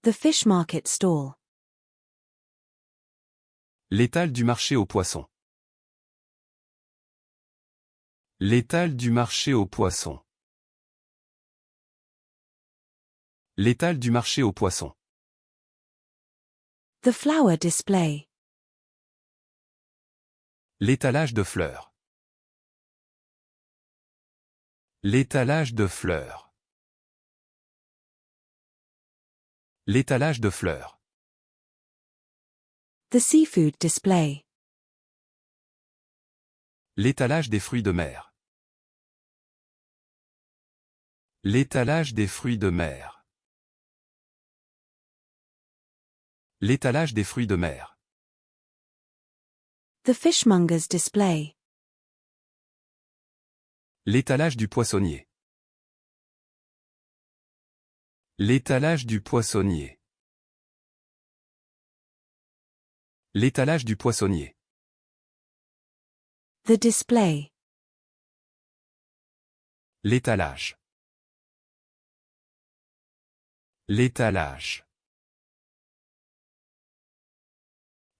The fish market stall. L'étal du marché aux poissons. L'étal du marché aux poissons. L'étal du marché aux poissons. The flower display. L'étalage de fleurs. L'étalage de fleurs. L'étalage de fleurs. The seafood display. L'étalage des fruits de mer. L'étalage des fruits de mer. L'étalage des fruits de mer. The fishmonger's display. L'étalage du poissonnier. L'étalage du poissonnier. L'étalage du poissonnier. The display. L'étalage. L'étalage.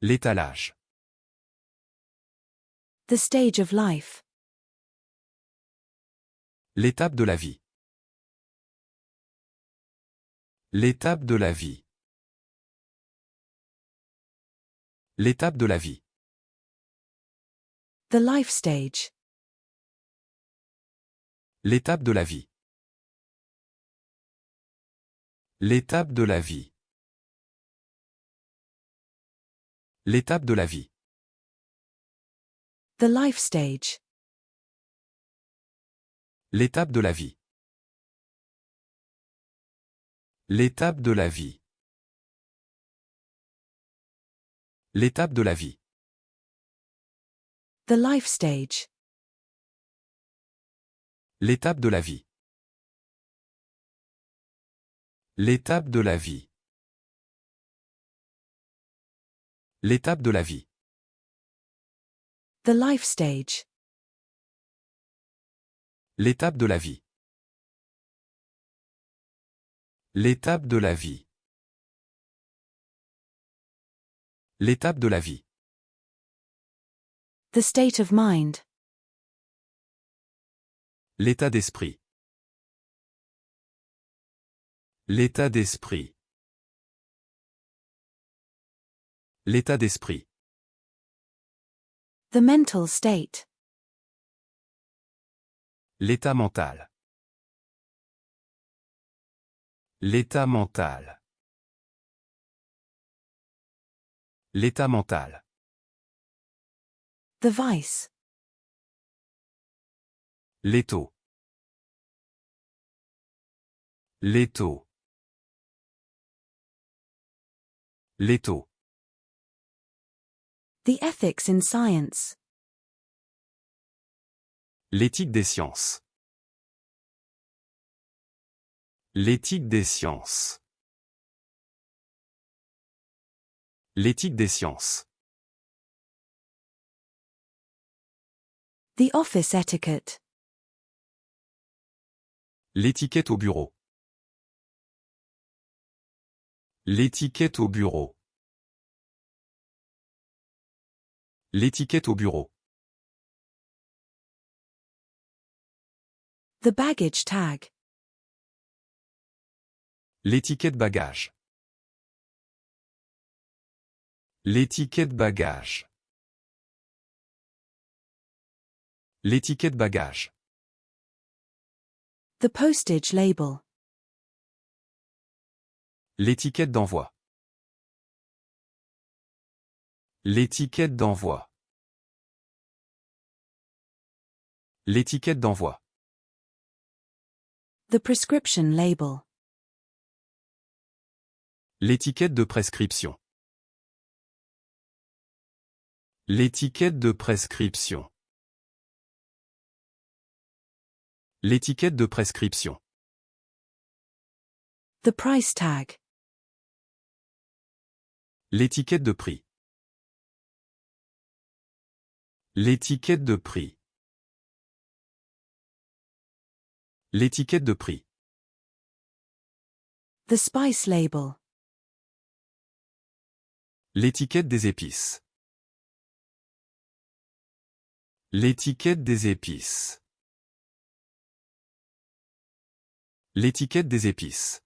L'étalage. The stage of life. L'étape de la vie. L'étape de la vie. L'étape de la vie. The life stage. L'étape de la vie. L'étape de la vie. L'étape de la vie. The life stage. L'étape de la vie. L'étape de la vie. L'étape de la vie. The life stage. L'étape de la vie. L'étape de la vie. L'étape de la vie. The life stage. L'étape de la vie. L'étape de la vie. L'étape de la vie. The state of mind. L'état d'esprit. L'état d'esprit. L'état d'esprit. The mental state. L'état mental. L'état mental. L'état mental. The vice. L'étau. L'étau. L'étau. The ethics in science. L'éthique des sciences. L'éthique des sciences. L'éthique des sciences. The office etiquette. L'étiquette au bureau. L'étiquette au bureau. L'étiquette au bureau. The baggage tag. L'étiquette bagage. L'étiquette bagage. L'étiquette bagage. The postage label. L'étiquette d'envoi. L'étiquette d'envoi. L'étiquette d'envoi. The prescription label. L'étiquette de prescription. L'étiquette de prescription. L'étiquette de prescription. The price tag. L'étiquette de prix. L'étiquette de prix. L'étiquette de prix. The spice label. L'étiquette des épices. L'étiquette des épices. L'étiquette des épices.